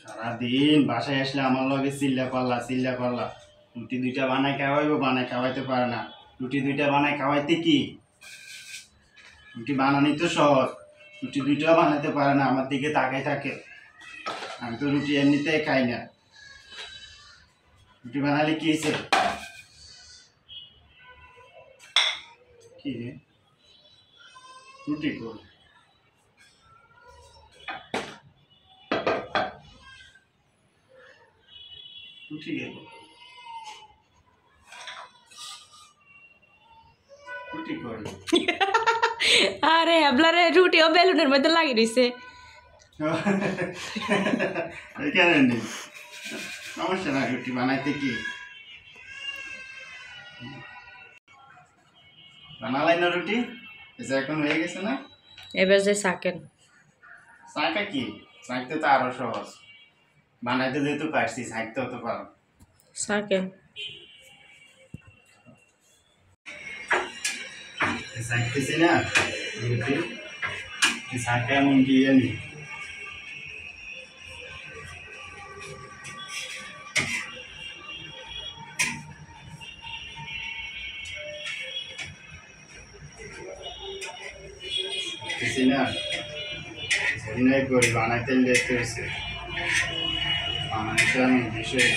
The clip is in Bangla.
সারাদিন বাসায় আসলে আমার লগে চিল্লা পাল্লা রুটি দুইটা বানাই খাওয়াইবো, বানাই খাওয়াইতে পারে না। রুটি দুইটা বানাই খাওয়াইতে কি, রুটি বানানি তো সহজ, রুটি দুইটা বানাইতে পারে না, আমার দিকে তাকাই থাকে। আমি তো রুটি এমনিতে খাই না, রুটি বানালে কি হয়েছে? কি রে রুটি কর, রুটি গেল, রুটি কর। আরে এবলারে রুটিও বেলুনের মধ্যে লাগি রইছে। কেন নেই, সমস্যা না, রুটি বানাইতে কি বানালাই না রুটি, এসে এখন হয়ে গেছে না। এবার যে সাকেন শাঁকা কি, শাঁকতে তো আরো সহজ, বানাইতে যেহেতু পারছি শাঁকতে হতে পারো। সাকেন শাঁকতেছি না রুটি, শাঁকা এমন দিয়ে নি। না সেদিন করি বানাইতে লেট হয়েছে, বানাইতে আমি বিষয়